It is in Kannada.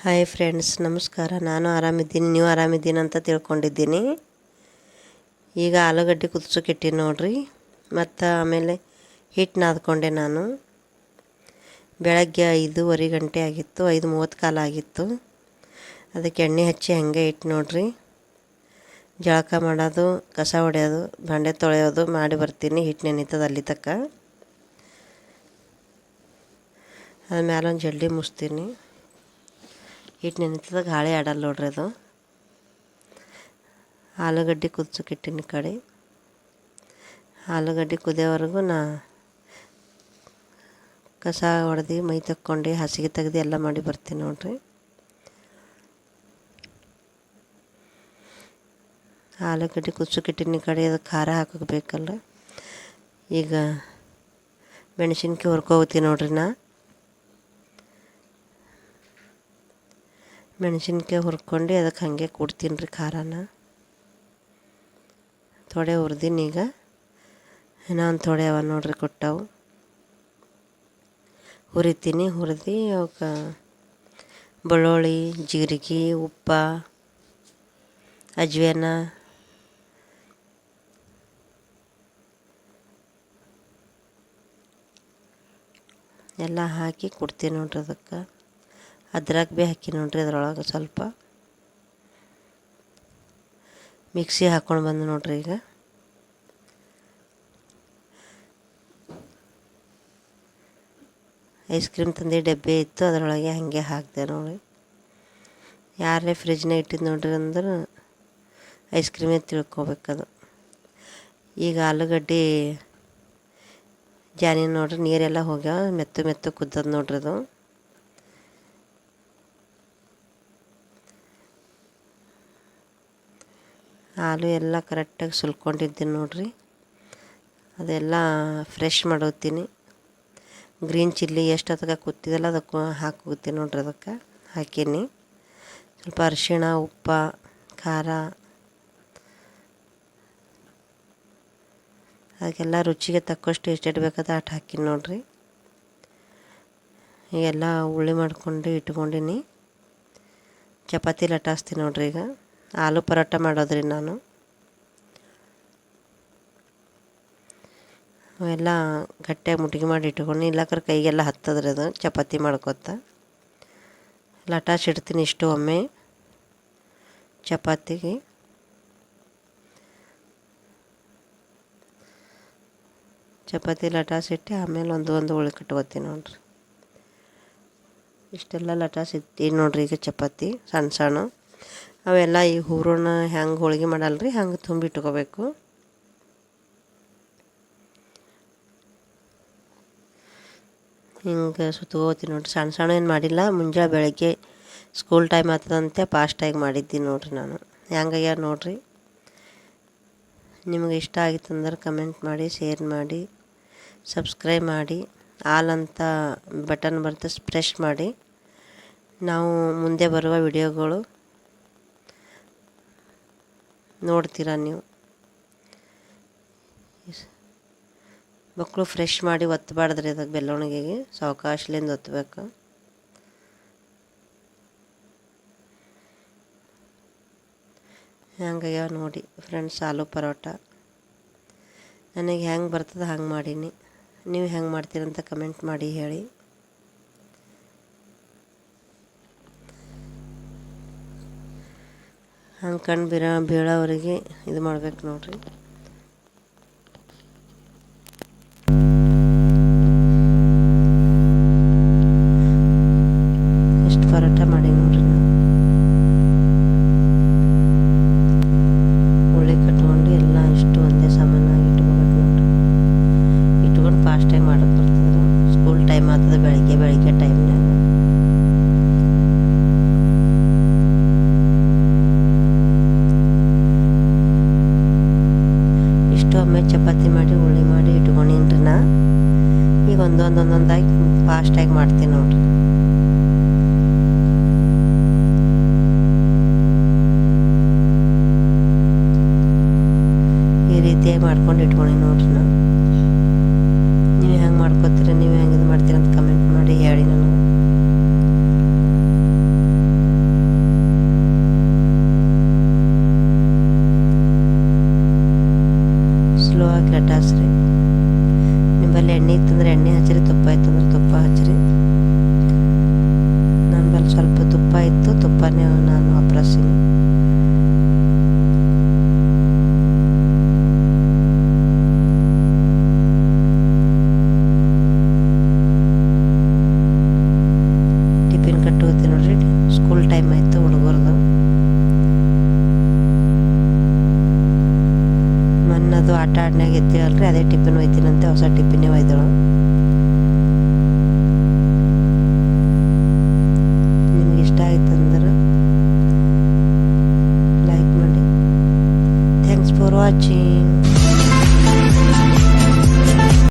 ಹಾಯ್ ಫ್ರೆಂಡ್ಸ್, ನಮಸ್ಕಾರ. ನಾನು ಆರಾಮಿದ್ದೀನಿ, ನೀವು ಆರಾಮಿದ್ದೀನಿ ಅಂತ ತಿಳ್ಕೊಂಡಿದ್ದೀನಿ. ಈಗ ಆಲೂಗಡ್ಡೆ ಕುದಿಸೋಕ್ಕಿಟ್ಟಿನಿ ನೋಡ್ರಿ. ಮತ್ತು ಆಮೇಲೆ ಹಿಟ್ಟು ನಾದ್ಕೊಂಡೆ. ನಾನು ಬೆಳಗ್ಗೆ 5:15 ಗಂಟೆ ಆಗಿತ್ತು, 5:30 ಕಾಲ ಆಗಿತ್ತು. ಅದಕ್ಕೆ ಎಣ್ಣೆ ಹಚ್ಚಿ ಹಾಗೆ ಇಟ್ಟು ನೋಡ್ರಿ. ಜಳಕ ಮಾಡೋದು, ಕಸ ಹೊಡೆಯೋದು, ಭಾಂಡೆ ತೊಳೆಯೋದು ಮಾಡಿ ಬರ್ತೀನಿ. ಹಿಟ್ಟು ನೆನೀತದೆ ಅಲ್ಲಿ ತನಕ. ಅದ್ಮೇಲೆ ಒಂದು ಜಲ್ಡಿ ಮುಚ್ತೀನಿ. ಹಿಟ್ಟು ನೆನೀತದಾಗ ಗಾಳಿ ಆಡಲ್ಲ ನೋಡ್ರಿ. ಅದು ಆಲೂಗಡ್ಡೆ ಕುದಿಸೋಕ್ಕಿಟ್ಟಿನಿ ಕಡೆ. ಆಲೂಗಡ್ಡೆ ಕುದಿಯೋವರೆಗೂ ಕಸ ಹೊಡೆದು ಮೈ ತಕ್ಕೊಂಡು ಹಾಸಿಗೆ ತೆಗ್ದು ಎಲ್ಲ ಮಾಡಿ ಬರ್ತೀನಿ ನೋಡ್ರಿ. ಆಲೂಗಡ್ಡೆ ಕುದಿಸೋಕ್ಕಿಟ್ಟಿನಿ ಕಡೆ. ಅದು ಖಾರ ಹಾಕೋಕೆ ಬೇಕಲ್ಲ. ಈಗ ಮೆಣಸಿನ್ಕಾಯಿ ಹುರ್ಕೋತೀನಿ ನೋಡ್ರಿ. ಮೆಣಸಿನ್ಕಾಯಿ ಹುರ್ಕೊಂಡು ಅದಕ್ಕೆ ಹಾಗೆ ಕೊಡ್ತೀನಿ ರೀ ಖಾರನ. ಥೋಡೆ ಹುರಿದೀನಿ. ಈಗ ಇನ್ನೊಂದು ಥೋಡೆ ಅವ ನೋಡ್ರಿ ಕೊಟ್ಟವು. ಹುರಿತೀನಿ. ಹುರಿದು ಅವಕ್ಕೆ ಬೆಳ್ಳುಳ್ಳಿ, ಜೀರಿಗೆ, ಉಪ್ಪು, ಅಜ್ವೇನ, ಎಲ್ಲ ಹಾಕಿ ಕೊಡ್ತೀನಿ ನೋಡ್ರಿ. ಅದಕ್ಕೆ ಅದ್ರಾಗ ಭೀ ಹಾಕಿ ನೋಡ್ರಿ. ಅದ್ರೊಳಗೆ ಸ್ವಲ್ಪ ಮಿಕ್ಸಿ ಹಾಕ್ಕೊಂಡು ಬಂದು ನೋಡ್ರಿ. ಈಗ ಐಸ್ ಕ್ರೀಮ್ ತಂದು ಡಬ್ಬೆ ಇತ್ತು, ಅದರೊಳಗೆ ಹಾಗೆ ಹಾಕಿದೆ ನೋಡಿ. ಯಾರೇ ಫ್ರಿಜ್ನಾಗ ಇಟ್ಟಿದ್ದು ನೋಡ್ರಿ ಅಂದ್ರೆ ಐಸ್ ಕ್ರೀಮೇ ತಿಳ್ಕೊಬೇಕದು. ಈಗ ಆಲೂಗಡ್ಡೆ ಜಾನಿ ನೋಡ್ರಿ, ನೀರೆಲ್ಲ ಹೋಗ್ಯಾವ. ಮೆತ್ತು ಕುದ್ದದ ನೋಡ್ರಿ. ಅದು ಹಾಲು ಎಲ್ಲ ಕರೆಕ್ಟಾಗಿ ಸುಲ್ಕೊಂಡಿದ್ದೀನಿ ನೋಡ್ರಿ. ಅದೆಲ್ಲ ಫ್ರೆಶ್ ಮಾಡೋತೀನಿ. ಗ್ರೀನ್ ಚಿಲ್ಲಿ ಎಷ್ಟು ಅದಕ್ಕೆ ಕೂತಿದಲ್ಲ ಅದಕ್ಕೆ ಹಾಕೋತೀನಿ ನೋಡ್ರಿ. ಅದಕ್ಕೆ ಹಾಕೀನಿ. ಸ್ವಲ್ಪ ಅರಿಶಿಣ, ಉಪ್ಪು, ಖಾರ, ಅದಕ್ಕೆಲ್ಲ ರುಚಿಗೆ ತಕ್ಕಷ್ಟು ಎಷ್ಟು ಇಡಬೇಕದ ಅಷ್ಟು ಹಾಕೀನಿ ನೋಡ್ರಿ. ಈಗೆಲ್ಲ ಉಳ್ಳಿ ಮಾಡ್ಕೊಂಡು ಇಟ್ಕೊಂಡೀನಿ. ಚಪಾತಿ ಲಟಾಸ್ತೀನಿ ನೋಡ್ರಿ. ಈಗ ಆಲೂ ಪರೋಟ ಮಾಡೋದ್ರಿ ನಾನು. ಅವೆಲ್ಲ ಗಟ್ಟಿಯಾಗಿ ಮುಟ್ಗಿ ಮಾಡಿ ಇಟ್ಕೊಂಡು, ಇಲ್ಲಕ್ರೆ ಕೈಗೆಲ್ಲ ಹತ್ತದ್ರಿ. ಅದು ಚಪಾತಿ ಮಾಡ್ಕೊತ ಲಟಾಸಿಡ್ತೀನಿ ಇಷ್ಟು ಒಮ್ಮೆ ಚಪಾತಿಗೆ. ಚಪಾತಿ ಲಟಾಸಿಟ್ಟು ಆಮೇಲೆ ಒಂದು ಉಳ್ಳಿ ಕಟ್ಕೋತೀನಿ ನೋಡ್ರಿ. ಇಷ್ಟೆಲ್ಲ ಲಟಾಸಿಟ್ಟು ನೋಡ್ರಿ. ಈಗ ಚಪಾತಿ ಸಣ್ಣ ಸಣ್ಣ ಅವೆಲ್ಲ ಈ ಹೂರಣ ಹೆಂಗೆ ಹೋಳಿಗೆ ಮಾಡಲ್ರಿ ಹಂಗೆ ತುಂಬಿಟ್ಕೋಬೇಕು. ಹಿಂಗೆ ಸುತ್ಕೋತೀನಿ ನೋಡ್ರಿ. ಸಣ್ಣ ಸಣ್ಣ ಏನು ಮಾಡಿಲ್ಲ. ಮುಂಜಾನೆ ಬೆಳಗ್ಗೆ ಸ್ಕೂಲ್ ಟೈಮ್ ಆಗ್ತದಂತೆ ಫಾಸ್ಟಾಗಿ ಮಾಡಿದ್ದೀನಿ ನೋಡ್ರಿ ನಾನು. ಹೆಂಗಾಗ್ಯಾರ ನೋಡ್ರಿ. ನಿಮಗೆ ಇಷ್ಟ ಆಗಿತ್ತಂದ್ರೆ ಕಮೆಂಟ್ ಮಾಡಿ, ಶೇರ್ ಮಾಡಿ, ಸಬ್ಸ್ಕ್ರೈಬ್ ಮಾಡಿ. ಆಲ್ ಅಂತ ಬಟನ್ ಬರುತ್ತೆ, ಪ್ರೆಸ್ ಮಾಡಿ. ನಾವು ಮುಂದೆ ಬರುವ ವಿಡಿಯೋಗಳು ನೋಡ್ತೀರಾ ನೀವು. ಮಕ್ಕಳು ಫ್ರೆಶ್ ಮಾಡಿ ಒತ್ತಬಾರ್ದ್ರಿ. ಅದಕ್ಕೆ ಬೆಲ್ಲವಣಿಗೆಗೆ ಸಾವಕಾಶಲಿಂದ ಒತ್ತಬೇಕು. ಹೆಂಗಾಗ್ಯಾವ ನೋಡಿ ಫ್ರೆಂಡ್ಸ್ ಆಲೂ ಪರೋಟ. ನನಗೆ ಹೆಂಗೆ ಬರ್ತದೆ ಹಂಗೆ ಮಾಡೀನಿ. ನೀವು ಹೆಂಗೆ ಮಾಡ್ತೀರಂತ ಕಮೆಂಟ್ ಮಾಡಿ ಹೇಳಿ. ಹಂಗೆ ಕಣ್ಣು ಬೀಳೋವರೆಗೆ ಇದು ಮಾಡ್ಬೇಕು ನೋಡ್ರಿ. ಎಷ್ಟು ಪರೋಟ ಮಾಡಿ ನೋಡ್ರಿ. ನಾವು ಉಳ್ಳಿ ಕಟ್ಕೊಂಡು ಎಲ್ಲ ಇಷ್ಟು ಒಂದೇ ಸಮಾನಾಗಿ ಇಟ್ಕೋಬೇಕು ನೋಡ್ರಿ. ಇಟ್ಕೊಂಡು ಫಾಸ್ಟಾಗಿ ಮಾಡೋಕೆ ಬರ್ತದೆ. ಸ್ಕೂಲ್ ಟೈಮ್ ಆಗ್ತದೆ ಬೆಳಿಗ್ಗೆ ಟೈಮ್ನಾಗ. ಒಮ್ಮೆ ಚಪಾತಿ ಮಾಡಿ ಉಳ್ಳಿ ಮಾಡಿ ಇಟ್ಕೊಂಡೀನಿ ನಾ. ಈಗ ಒಂದೊಂದಾಗಿ ಫಾಸ್ಟಾಗಿ ಮಾಡ್ತೀನಿ ನೋಡ್ರಿ. ಈ ರೀತಿಯಾಗಿ ಮಾಡ್ಕೊಂಡು ಇಟ್ಕೊಂಡಿ ನೋಡ್ರಿ. ನೀವು ಹೆಂಗೆ ಮಾಡ್ಕೊತೀರಿ, ನೀವು ಹೆಂಗೆ ಇದು ಮಾಡ್ತೀರಿ ಅಂತ ಕಮೆಂಟ್ ಮಾಡಿ ಹೇಳಿ ನನಗೆ. ಆಮ್ಲೆಟ್ ಹಾಸ್ರಿ. ನಿಂಬಲ್ಲಿ ಎಣ್ಣೆ ಇತ್ತಂದ್ರೆ ಎಣ್ಣೆ ಹಚ್ಚಿರಿ, ತುಪ್ಪ ಇತ್ತಂದ್ರೆ ತುಪ್ಪ ಹಚ್ಚಿರಿ. ನಮ್ಮಲ್ಲಿ ಸ್ವಲ್ಪ ತುಪ್ಪ ಇತ್ತು, ತುಪ್ಪನೇ ನಾನು ವಾಪರಿಸ್ತೀನಿ. ಟಿಫಿನ್ ಕಟ್ಟು ಹೋಗ್ತೀನಿ ನೋಡ್ರಿ, ಸ್ಕೂಲ್ ಟೈಮ್ ಆಯಿತು ಹುಡುಗರ್ದು. ಮನ್ನದು ಆಟ ಆಡ್ನಾಗ ಎತ್ತೀವಲ್ರಿ, ಅದೇ ಟಿಫಿನ್ ಒಯ್ತೀನಂತೆ, ಹೊಸ ಟಿಫಿನ್ನೇ ಒಯ್ದಳು. ನಿಮ್ಗೆ ಇಷ್ಟ ಆಯ್ತಂದ್ರೆ ಲೈಕ್ ಮಾಡಿ. Thanks for watching.